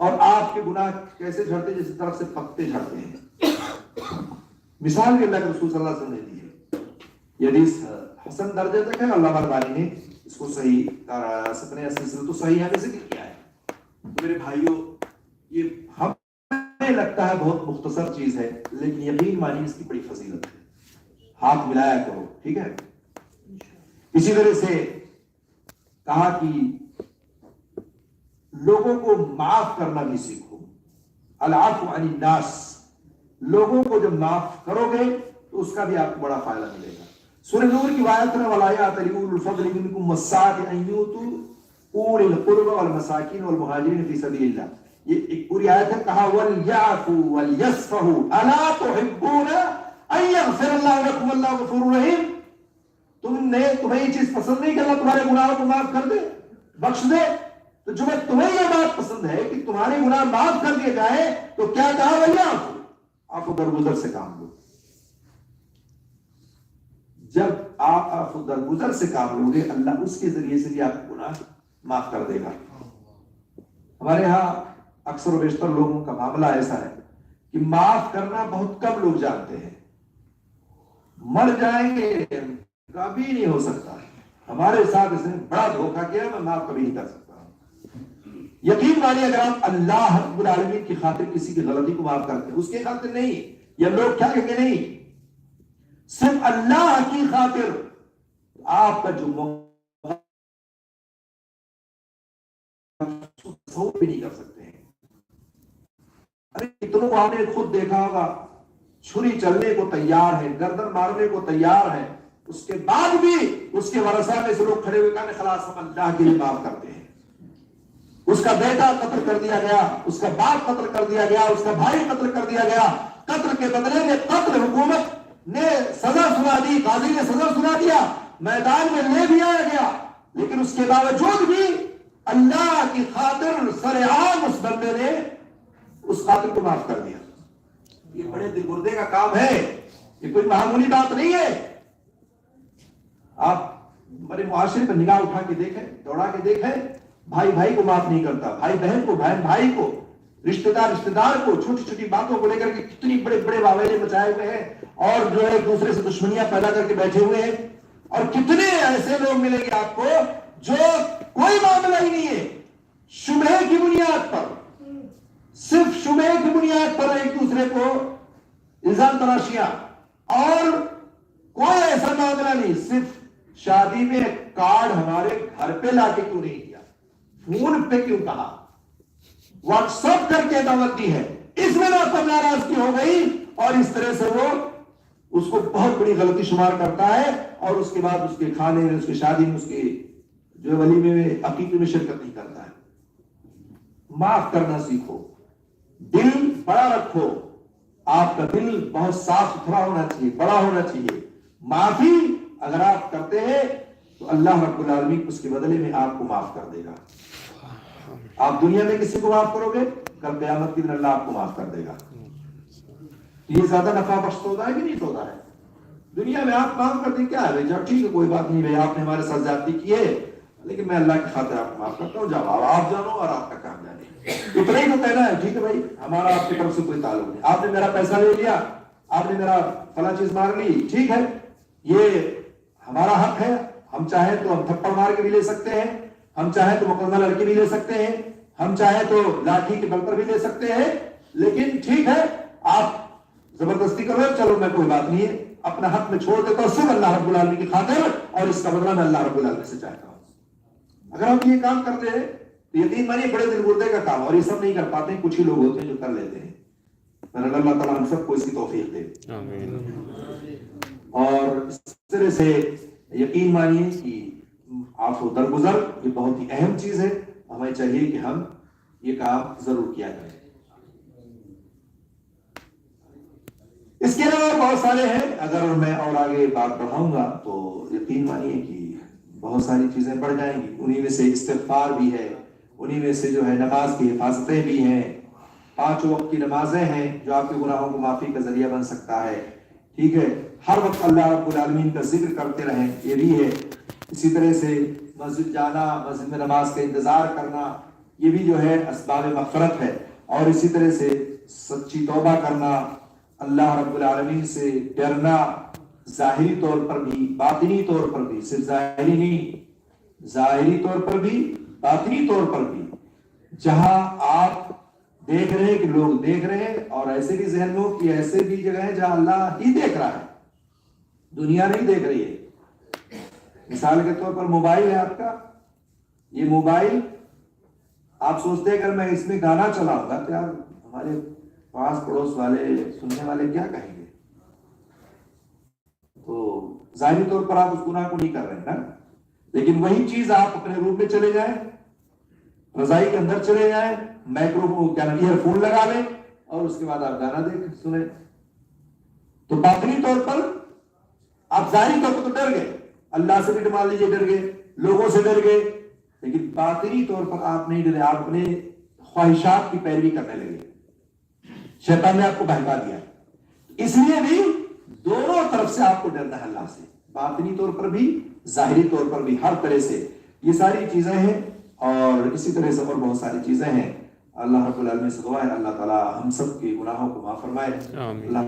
اور آپ کے گناہ کیسے جھڑتے ہیں؟ جیسے درخت سے پتے جھڑتے ہیں. مثال بھی اللہ کے رسول صلی اللہ علیہ وسلم نے دی ہے. یہ حدیث حسن درجے تک ہے، اللہ البانی نے اس کو صحیح اپنے سلسلہ تو صحیح میں ذکر کیا ہے. میرے بھائیوں، یہ ہمیں لگتا ہے بہت مختصر چیز ہے، لیکن یقین مانی اس کی بڑی فضیلت ہے. ہاتھ ملایا کرو، ٹھیک ہے. اسی طرح سے کہا کہ لوگوں کو معاف کرنا بھی سیکھو. العفو عن الناس، لوگوں کو جب معاف کرو گے تو اس کا بھی آپ کو بڑا فائدہ ملے گا. سورہ نور کی آیت میں وَلَا يَأْتَلِ أُولُو الْفَضْلِ مِنْكُمْ وَالسَّعَةِ أَنْ يُؤْتُوا أُولِي الْقُرْبَى وَالْمَسَاكِينَ وَالْمُهَاجِرِينَ فِي سَبِيلِ اللَّهِ. یہ ایک پوری آیت ہے. کہا وَلْيَعْفُوا وَلْيَصْفَحُوا أَلَا تُحِبُّونَ أَن يَغْفِرَ اللَّهُ لَكُمْ وَاللَّهُ غَفُورٌ رَحِيمٌ. تمہیں یہ چیز پسند نہیں کہ اللہ تمہارے گناہوں کو معاف کر دے، بخش دے؟ تو جو تمہیں یہ بات پسند ہے کہ تمہارے گناہ معاف کر دیے جائیں، تو کیا کہا وَلْيَعْفُوا، آپ کو درگزر سے کام لو. جب آپ عفو درگزر سے کام لو گے، اللہ اس کے ذریعے سے بھی آپ کو گناہ معاف کر دے گا. ہمارے ہاں اکثر و بیشتر لوگوں کا معاملہ ایسا ہے کہ معاف کرنا بہت کم لوگ جانتے ہیں. مر جائیں گے کبھی نہیں ہو سکتا. ہمارے ساتھ اس نے بڑا دھوکہ کیا، میں معاف کبھی نہیں کر سکتا. یقین مانیے، اگر آپ اللہ رب العالمین کی خاطر کسی کی غلطی کو معاف کرتے ہیں، اس کی خاطر نہیں، یا لوگ کیا کہیں گے، نہیں، صرف اللہ کی خاطر، آپ کا جو تصور بھی نہیں کر سکتے ہیں. ارے کتنوں کو آپ نے خود دیکھا ہوگا، چھری چلنے کو تیار ہے، گردن مارنے کو تیار ہے، اس کے بعد بھی اس کے ورثہ میں سے لوگ کھڑے ہوئے کہنے خلاص ہم اللہ کے لیے معاف کرتے ہیں. اس کا بیٹا قتل کر دیا گیا، اس کا باپ قتل کر دیا گیا، اس کا بھائی قتل کر دیا گیا، قتل کے بدلے میں قتل، حکومت نے سزا سنا دی، قاضی نے سزا سنا دیا، میدان میں لے بھی آیا گیا، لیکن اس کے باوجود بھی اللہ کی خاطر سر عام اس بندے نے اس قاتل کو معاف کر دیا. یہ بڑے دل گردے کا کام ہے، یہ کوئی معمولی بات نہیں ہے. آپ بڑے معاشرے پر نگاہ اٹھا کے دیکھیں، دوڑا کے دیکھیں، بھائی بھائی کو معاف نہیں کرتا، بھائی بہن کو، بہن بھائی کو، رشتہ دار کو، چھوٹی چھوٹی باتوں کو لے کر کے کتنی بڑے بڑے واویلے مچائے ہوئے ہیں، اور جو ہے ایک دوسرے سے دشمنیاں پیدا کر کے بیٹھے ہوئے ہیں. اور کتنے ایسے لوگ ملیں گے آپ کو جو کوئی معاملہ ہی نہیں ہے، شبہ کی بنیاد پر، صرف شبہ کی بنیاد پر ایک دوسرے کو الزام تراشیاں، اور کوئی ایسا معاملہ نہیں، صرف شادی میں کارڈ ہمارے گھر پہ لا کے کیوں نہیں کیا، فون پہ کیوں کہا، واٹس ایپ کر کے دعوت دی ہے، اس میں ناراضگی ہو گئی، اور اس طرح سے وہ اس کو بہت بڑی غلطی شمار کرتا ہے، اور اس کے بعد اس کے کھانے میں، اس کی شادی میں، اس کے جو ولیمے میں، عقیقے میں شرکت نہیں کرتا ہے. معاف کرنا سیکھو، دل بڑا رکھو، آپ کا دل بہت صاف ستھرا ہونا چاہیے، بڑا ہونا چاہیے. معافی اگر آپ کرتے ہیں تو اللہ رب العالمین اس کے بدلے میں آپ کو معاف کر دے گا. آپ دنیا میں کسی کو معاف کرو گے، کل قیامت کے دن اللہ آپ کو معاف کر دے گا. یہ زیادہ نفع بخش سودا ہے کہ نہیں سودا ہے؟ دنیا میں آپ معاف کر دیں، کیا ہے جب ٹھیک ہے کوئی بات نہیں بھائی، آپ نے ہمارے ساتھ زیادتی کی ہے، لیکن میں اللہ کی خاطر آپ کو معاف کرتا ہوں، جاؤ آپ جانو اور آپ کا کام جانے. اتنا ہی تو کہنا ہے، ٹھیک ہے بھائی، ہمارا آپ کی طرف سے کوئی تعلق نہیں، آپ نے میرا پیسہ لے لیا، آپ نے میرا فلاں چیز مار لی، ٹھیک ہے، یہ ہمارا حق ہے، ہم چاہیں تو ہم تھپڑ مار کے بھی لے سکتے ہیں، ہم چاہیں تو مقدمہ لڑ کے بھی لے سکتے ہیں، ہم چاہیں تو لاٹھی کے بل پر بھی لے سکتے ہیں، لیکن ٹھیک ہے آپ زبردستی کرو، چلو میں کوئی بات نہیں ہے، اپنا حق میں چھوڑ دیتا ہوں صرف اللہ رب العالمین کی خاطر، اور اس کا بدلہ میں اللہ رب العالمین سے چاہتا ہوں. اگر آپ یہ کام کرتے ہیں تو یقین مانیے بڑے دل گردے کا کام، اور یہ سب نہیں کر پاتے، کچھ ہی لوگ ہوتے ہیں جو کر لیتے ہیں. اللہ تعالیٰ ہم سب کو اس کی توفیق دے. اور اس طرح سے یقین مانیے کہ عفو درگزر یہ بہت ہی اہم چیز ہے، ہمیں چاہیے کہ ہم یہ کام ضرور کیا کریں. اس کے علاوہ بہت سارے ہیں، اگر میں اور آگے بات بڑھاؤں گا تو یقین مانیے کہ بہت ساری چیزیں بڑھ جائیں گی. انہی میں سے استغفار بھی ہے، انہی میں سے جو ہے نماز کی حفاظتیں بھی ہیں، 5 وقت کی نمازیں ہیں جو آپ کے گناہوں کو معافی کا ذریعہ بن سکتا ہے، ٹھیک ہے، ہر وقت اللہ رب العالمین کا ذکر کرتے رہیں، یہ بھی ہے۔ اسی طرح سے مسجد جانا، مسجد میں نماز کا انتظار کرنا، یہ بھی جو ہے اسباب مغفرت ہے۔ اور اسی طرح سے سچی توبہ کرنا، اللہ رب العالمین سے ڈرنا، ظاہری طور پر بھی باطنی طور پر بھی، صرف ظاہری نہیں، ظاہری طور پر بھی باطنی طور پر بھی، جہاں آپ دیکھ رہے ہیں کہ لوگ دیکھ رہے ہیں، اور ایسے بھی ذہن میں ہو کہ ایسے بھی جگہ ہے جہاں اللہ ہی دیکھ رہا ہے، دنیا نہیں دیکھ رہی ہے۔ مثال کے طور پر موبائل ہے آپ کا، یہ موبائل آپ سوچتے ہیں اگر میں اس میں گانا چلاؤں گا تو یار ہمارے پاس پڑوس والے سننے والے کیا کہیں گے، تو ظاہری طور پر آپ اس گناہ کو نہیں کر رہے ہیں نا۔ لیکن وہی چیز آپ اپنے روم میں چلے جائیں، رضائی کے اندر چلے جائیں، ایئر فون لگا لیں اور اس کے بعد آپ گانا دیکھ سنیں، تو باطنی طور پر آپ ظاہری طور پر تو ڈر گئے، اللہ سے بھی مان لیجیے ڈر گئے، لوگوں سے ڈر گئے، لیکن باطنی طور پر آپ نہیں ڈرے، آپ اپنے خواہشات کی پیروی کرنے لگے، شیطان نے آپ کو بہکا دیا۔ اس لیے بھی دونوں طرف سے آپ کو ڈرنا ہے اللہ سے، باطنی طور پر بھی ظاہری طور پر بھی، ہر طرح سے یہ ساری چیزیں ہیں۔ اور اسی طرح سے اور بہت ساری چیزیں ہیں۔ اللہ رب العالمین سے دعا ہے اللہ تعالی ہم سب کے گناہوں کو معاف فرمائے، اللہ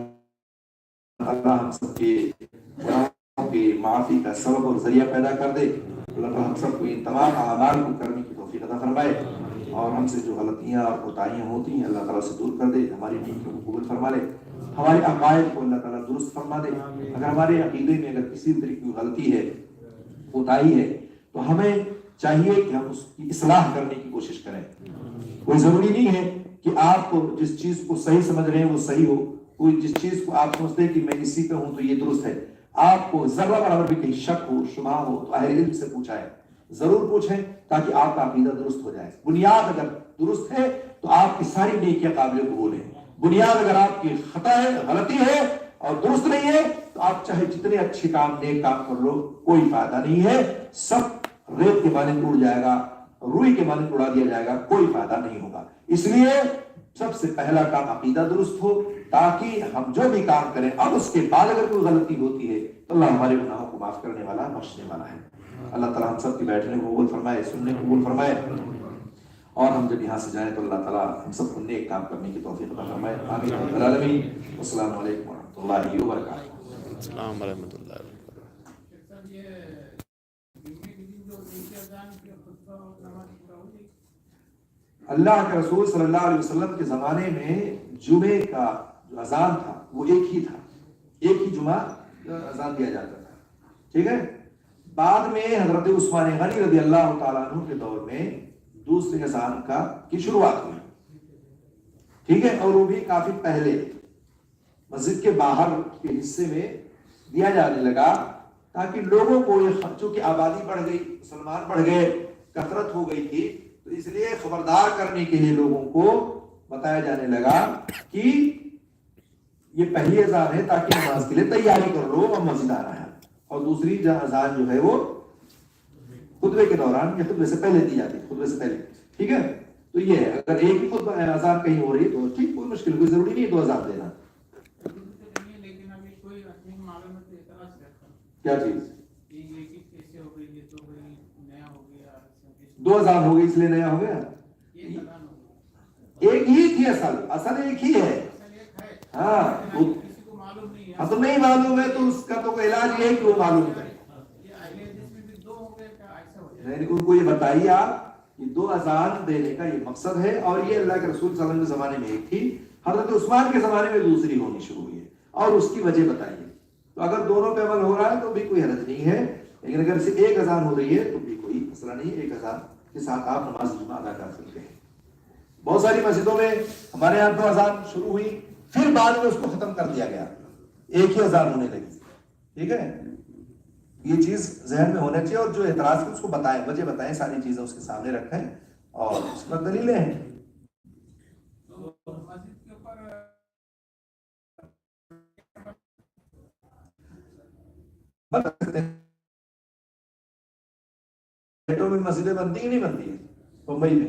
تعالی ہم سب کے گناہوں کی معافی کا سبب اور ذریعہ پیدا کر دے، اللہ تعالی ہم سب کو ان تمام اعمال کو کرنے کی توفیق عطا فرمائے، اور ہم سے جو غلطیاں اور کوتاہیاں ہوتی ہیں اللہ تعالیٰ سے دور کر دے، ہماری نیکیوں کو قبول فرما لے، ہمارے عقائد کو اللہ تعالیٰ درست فرما دے۔ اگر ہمارے عقیدے میں اگر کسی طرح کی غلطی ہے، کوتاہی ہے، تو ہمیں چاہیے کہ ہم اس کی اصلاح کرنے کی کوشش کریں۔ کوئی ضروری نہیں ہے کہ آپ کو جس چیز کو صحیح سمجھ رہے ہیں وہ صحیح ہو، کوئی جس چیز کو آپ سمجھتے ہیں کہ میں اسی پہ ہوں تو یہ درست ہے، آپ کو ذرہ برابر بھی کہیں شک ہو، شبہ ہو تو اہل علم سے پوچھا ہے، ضرور پوچھیں تاکہ آپ کا عقیدہ درست ہو جائے۔ بنیاد اگر درست ہے تو آپ کی ساری نیکیاں قابل قبول ہیں، بنیاد اگر آپ کی خطا ہے، غلطی ہے اور درست نہیں ہے تو آپ چاہے جتنے اچھے کام نیک کام کر لو کوئی فائدہ نہیں ہے، سب ریت کے مانند اڑ جائے گا، روئی کے مانند اڑا دیا جائے گا، کوئی فائدہ نہیں ہوگا۔ اس لیے سب سے پہلا کام عقیدہ درست ہو، تاکہ ہم جو بھی کام کریں اب اس کے بعد اگر کوئی غلطی ہوتی ہے تو اللہ ہمارے گناہوں کو معاف کرنے والا، بخشنے والا ہے۔ اللہ تعالیٰ ہم سب کے بیٹھنے کو قبول فرمائے، سننے کو قبول فرمائے، اور ہم جب یہاں سے جائیں تو اللہ تعالیٰ ہم سب کو نیک کام کرنے کی توفیق عطا فرمائے۔ آمین رب العالمین۔ السلام علیکم ورحمۃ اللہ وبرکاتہ۔ السلام ورحمۃ اللہ وبرکاتہ۔ اللہ کے رسول صلی اللہ علیہ وسلم کے زمانے میں جمعے کا جو اذان تھا وہ ایک ہی تھا، ایک ہی جمعہ اذان دیا جاتا تھا، ٹھیک ہے۔ بعد میں حضرت عثمان غنی رضی اللہ تعالیٰ عنہ کے دور میں دوسرے اذان کی شروعات ہوئی، ٹھیک ہے، اور وہ بھی کافی پہلے مسجد کے باہر کے حصے میں دیا جانے لگا، تاکہ لوگوں کو چونکہ آبادی بڑھ گئی، مسلمان بڑھ گئے، کثرت ہو گئی تھی، تو اس لیے خبردار کرنے کے لیے لوگوں کو بتایا جانے لگا کہ یہ پہلی اذان ہے تاکہ نماز کے لیے تیاری کر لو اور مسجد آ رہا ہے، اور دوسری اذان جو ہے وہ خطبے کے دوران یا خطبے سے پہلے دی جاتی ہے، خطبے سے پہلے، ٹھیک ہے۔ تو یہ ہے، اگر ایک ہی خطبہ اذان کہیں ہو رہی ہے تو ٹھیک، کوئی مشکل، کوئی ضروری نہیں ہے 2 اذان دینا۔ کیا چیز 2 اذان ہو گئی اس لیے نیا ہو گیا؟ ایک ہی تھی، اصل ایک ہی ہے، ہاں تو نہیں معلوم ہے تو اس کا تو کوئی علاج یہ ہے کہ وہ معلوم ہے۔ ان کو یہ بتائیے آپ کہ 2 اذان دینے کا یہ مقصد ہے، اور یہ اللہ کے رسول صلی اللہ علیہ وسلم کے زمانے میں ایک تھی، حضرت عثمان کے زمانے میں دوسری ہونی شروع ہوئی ہے، اور اس کی وجہ بتائیے۔ تو اگر دونوں پہ عمل ہو رہا ہے تو بھی کوئی حرج نہیں ہے، لیکن اگر صرف ایک اذان ہو رہی ہے تو بھی کوئی مسئلہ نہیں، ایک اذان کے ساتھ آپ نماز جمعہ ادا کر سکتے ہیں۔ بہت ساری مسجدوں میں ہمارے یہاں 2 اذان شروع ہوئی، پھر بعد میں اس کو ختم کر دیا گیا، ایک ہی اذان ہونے لگی، ٹھیک ہے۔ یہ چیز ذہن میں ہونا چاہیے، اور جو اعتراض ہے اس کو بتائیں، وجہ بتائیں، ساری چیزیں اس کے سامنے رکھیں اور اس پر دلیلیں ہیں۔ بتا سکتے ہیں میں مسجدیں بنتی ہیں نہیں بنتی ہیں؟ ممبئی میں